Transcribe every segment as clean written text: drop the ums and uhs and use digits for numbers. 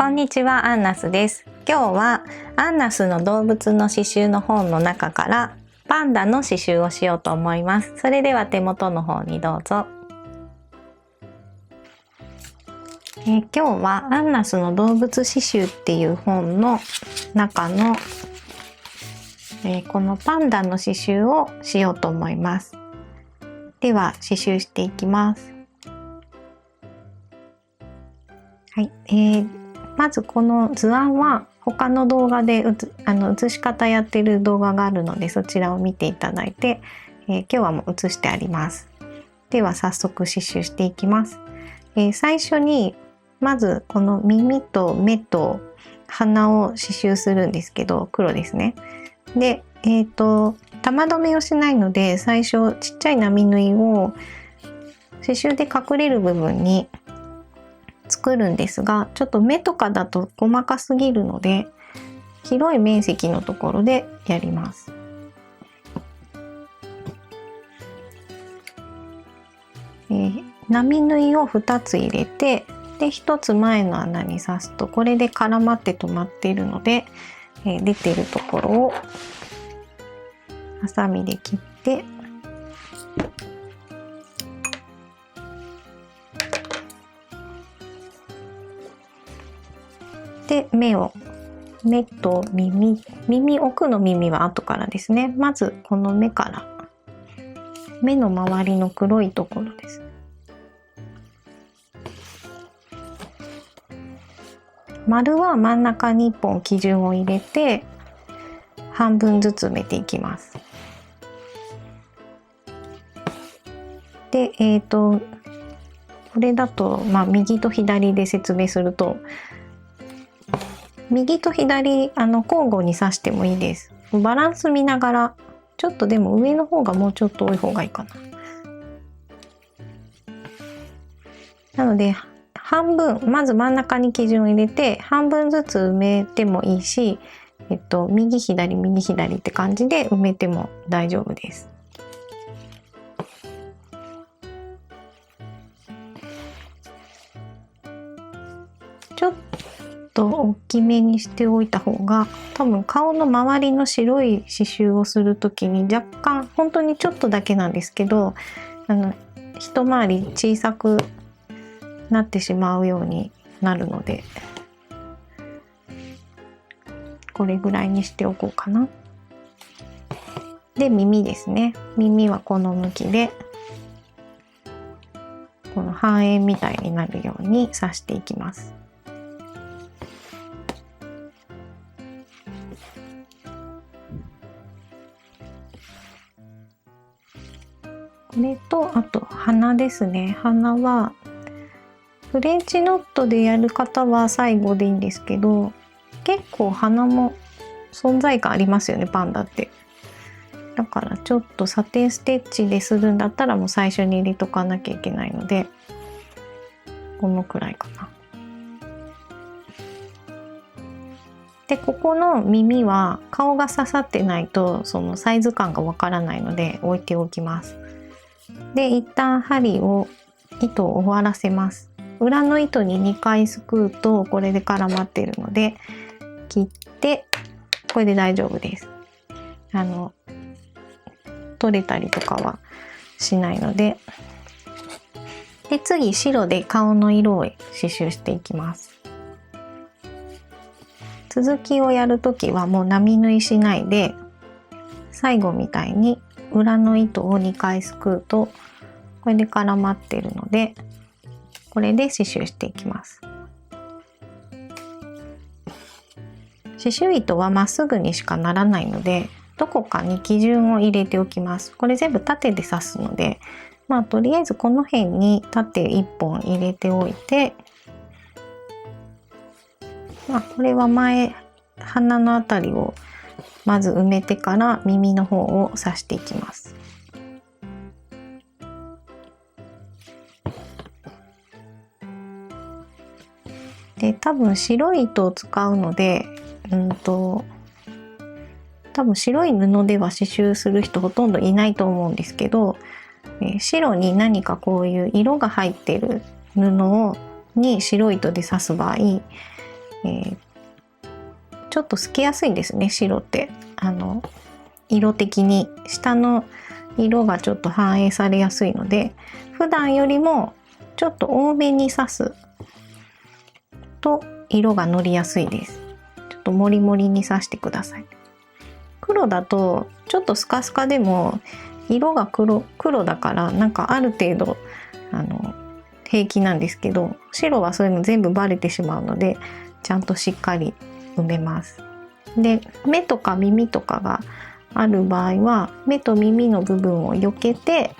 こんにちは、アンナスです。今日はアンナスの動物の刺繍の本の中からパンダの刺繍をしようと思います。それでは手元の方にどうぞ。今日はアンナスの動物刺繍っていう本の中の、このパンダの刺繍をしようと思います。では刺繍していきます。はい、まずこの図案は他の動画で写し方やってる動画があるので、そちらを見ていただいて、今日はもう写してあります。では早速刺繍していきます。最初にまずこの耳と目と鼻を刺繍するんですけど、黒ですね。で、玉留めをしないので、最初ちっちゃい波縫いを刺繍で隠れる部分に作るんですが、ちょっと目とかだと細かすぎるので、広い面積のところでやります。波縫いを2つ入れて、で1つ前の穴に刺すと、これで絡まって止まっているので、出てるところをハサミで切って、で目と耳奥の耳は後からですね。まずこの目から目の周りの黒いところです。丸は真ん中に1本基準を入れて半分ずつ埋めていきます。で、これだと、右と左で説明すると、右と左交互に刺してもいいです。バランス見ながら、ちょっとでも上の方がもうちょっと多い方がいいかな。なので半分、まず真ん中に基準を入れて半分ずつ埋めてもいいし、右左右左って感じで埋めても大丈夫です。ちょっと大きめにしておいた方が、多分顔の周りの白い刺繍をするときに若干、本当にちょっとだけなんですけど、一回り小さくなってしまうようになるので、これぐらいにしておこうかな。で、耳ですね。耳はこの向きで、この半円みたいになるように刺していきます。これと、あと鼻ですね。鼻はフレンチノットでやる方は最後でいいんですけど、結構鼻も存在感ありますよね、パンダって。だからちょっとサテンステッチでするんだったらもう最初に入れとかなきゃいけないので、このくらいかな。で、ここの耳は顔が刺さってないとそのサイズ感がわからないので置いておきます。で、一旦糸を終わらせます。裏の糸に2回すくうとこれで絡まっているので、切ってこれで大丈夫です。取れたりとかはしないので。で、次白で顔の色を刺繍していきます。続きをやるときはもう波縫いしないで、最後みたいに裏の糸を2回すくうとこれで絡まっているので、これで刺繍していきます。刺繍糸はまっすぐにしかならないので、どこかに基準を入れておきます。これ全部縦で刺すので、とりあえずこの辺に縦1本入れておいて、これは鼻のあたりをまず埋めてから耳の方を刺していきます。で、多分白い糸を使うので、多分白い布では刺繍する人ほとんどいないと思うんですけど、白に何かこういう色が入ってる布に白い糸で刺す場合、ちょっと透けやすいんですね、白って。色的に下の色がちょっと反映されやすいので、普段よりもちょっと多めに刺すと色がのりやすいです。ちょっとモリモリに刺してください。黒だとちょっとスカスカでも色が黒だからなんかある程度平気なんですけど、白はそういうの全部バレてしまうのでちゃんとしっかり埋めます。で、目とか耳とかがある場合は目と耳の部分を避けて、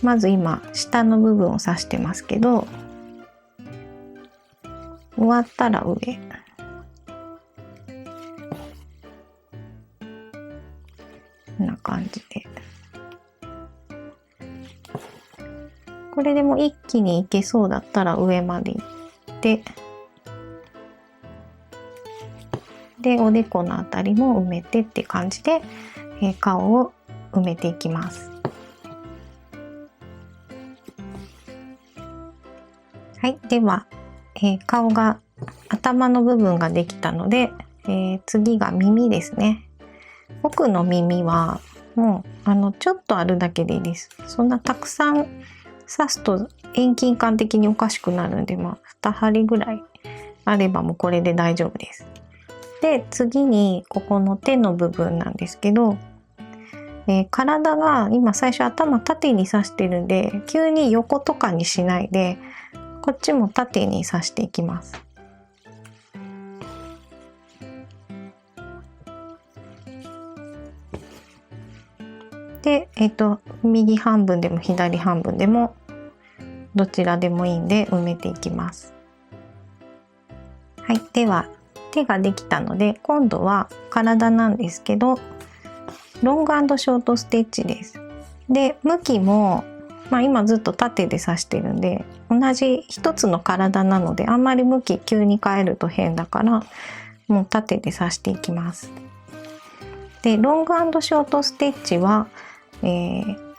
まず今下の部分を刺してますけど、終わったら上。こんな感じで。これでも一気にいけそうだったら上まで行って、でおでこのあたりも埋めてって感じで、顔を埋めていきます。はい、では、顔が頭の部分ができたので、次が耳ですね。奥の耳はもうちょっとあるだけでいいです。そんなたくさん刺すと遠近感的におかしくなるんで、2針ぐらいあればもうこれで大丈夫です。で、次にここの手の部分なんですけど、体が今最初頭縦に刺してるんで、急に横とかにしないでこっちも縦に刺していきます。で、右半分でも左半分でもどちらでもいいんで埋めていきます。はい、では手ができたので今度は体なんですけど、ロング&ショートステッチです。で、向きも、今ずっと縦で刺してるんで同じ一つの体なので、あんまり向き急に変えると変だからもう縦で刺していきます。で、ロング&ショートステッチは、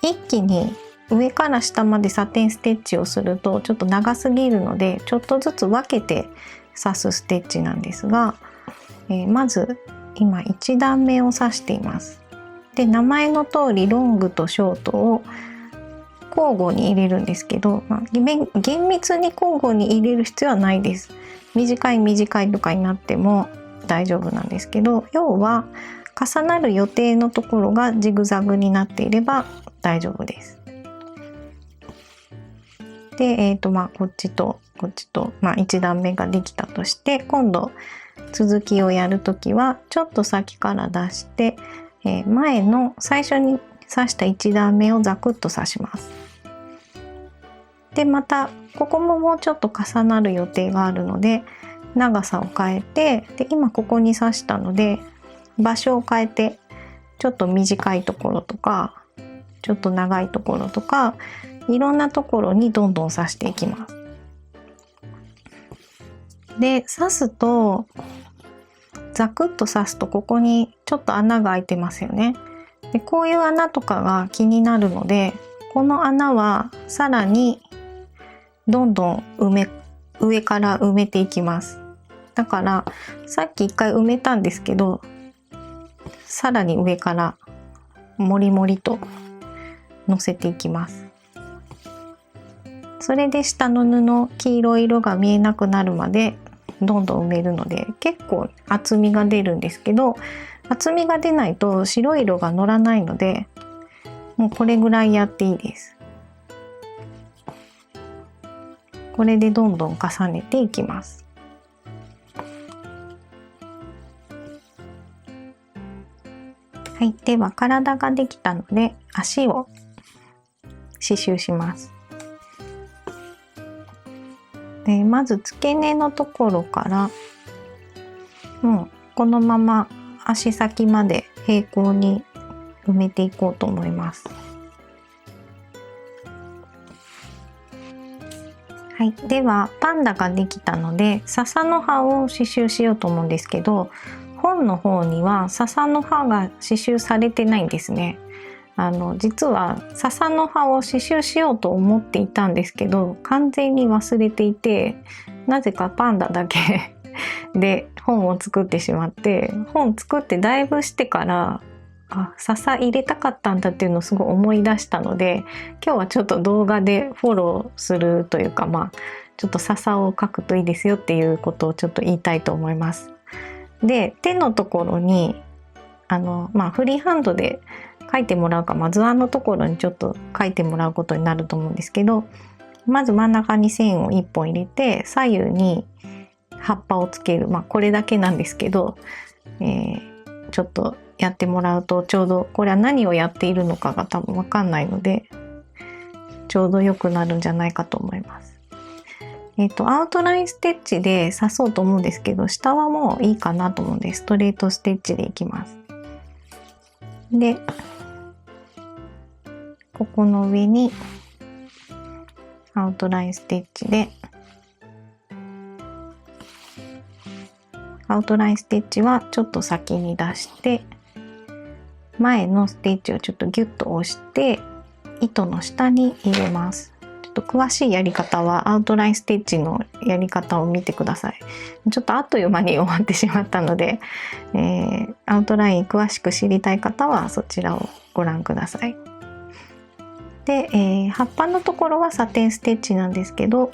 一気に上から下までサテンステッチをするとちょっと長すぎるので、ちょっとずつ分けて刺すステッチなんですが、まず今1段目を刺しています。で、名前の通りロングとショートを交互に入れるんですけど、厳密に交互に入れる必要はないです。短いとかになっても大丈夫なんですけど、要は重なる予定のところがジグザグになっていれば大丈夫です。で、こっちとこっちと、1段目ができたとして、今度続きをやるときはちょっと先から出して、前の最初に刺した1段目をザクッと刺します。で、またここももうちょっと重なる予定があるので長さを変えて、で今ここに刺したので場所を変えて、ちょっと短いところとかちょっと長いところとかいろんなところにどんどん刺していきます。で、刺すとザクッと刺すとここにちょっと穴が開いてますよね。で、こういう穴とかが気になるので、この穴はさらにどんどん上から埋めていきます。だからさっき一回埋めたんですけど、さらに上からもりもりと乗せていきます。それで下の布、黄色い色が見えなくなるまでどんどん埋めるので、結構厚みが出るんですけど、厚みが出ないと白い色が乗らないので、もうこれぐらいやっていいです。これでどんどん重ねていきます。はい、では体ができたので足を刺繍します。で、まず付け根のところからもうこのまま足先まで平行に埋めていこうと思います。はい、ではパンダができたので笹の葉を刺繍しようと思うんですけど、本の方には笹の葉が刺繍されてないんですね。実は笹の葉を刺繍しようと思っていたんですけど、完全に忘れていて、なぜかパンダだけで本を作ってしまって、本作ってだいぶしてから笹入れたかったんだっていうのをすごい思い出したので、今日はちょっと動画でフォローするというか、ちょっと笹を描くといいですよっていうことをちょっと言いたいと思います。で、手のところにフリーハンドで描いてもらうか、図案のところにちょっと描いてもらうことになると思うんですけど、まず真ん中に線を1本入れて、左右に葉っぱをつける、これだけなんですけど、ちょっとやってもらうとちょうど、これは何をやっているのかが多分わかんないので、ちょうど良くなるんじゃないかと思います。アウトラインステッチで刺そうと思うんですけど、下はもういいかなと思うんで、ストレートステッチでいきます。で、ここの上にアウトラインステッチで、アウトラインステッチはちょっと先に出して、前のステッチをちょっとギュッと押して糸の下に入れます。ちょっと詳しいやり方はアウトラインステッチのやり方を見てください。ちょっとあっという間に終わってしまったので、アウトライン詳しく知りたい方はそちらをご覧ください。で、葉っぱのところはサテンステッチなんですけど、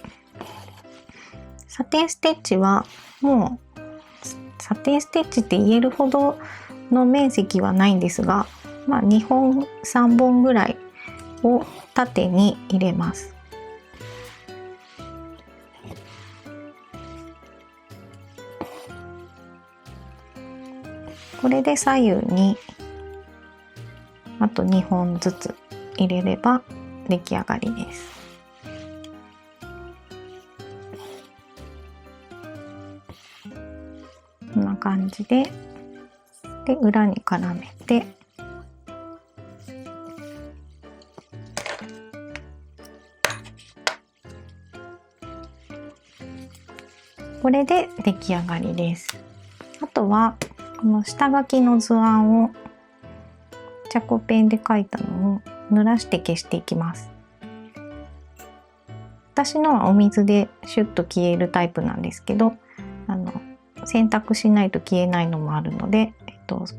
サテンステッチはもうサテンステッチって言えるほどの面積はないんですが、2本3本ぐらいを縦に入れます。これで左右にあと2本ずつ入れれば出来上がりです。こんな感じで、裏に絡めて、これで出来上がりです。あとはこの下書きの図案をチャコペンで描いたのを濡らして消していきます。私のはお水でシュッと消えるタイプなんですけど、洗濯しないと消えないのもあるので、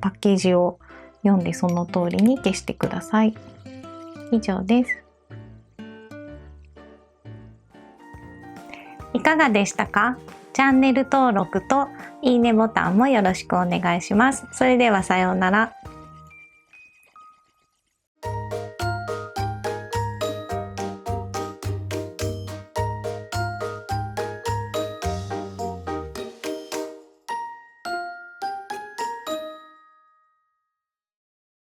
パッケージを読んでその通りに消してください。以上です。いかがでしたか？チャンネル登録といいねボタンもよろしくお願いします。それではさようなら。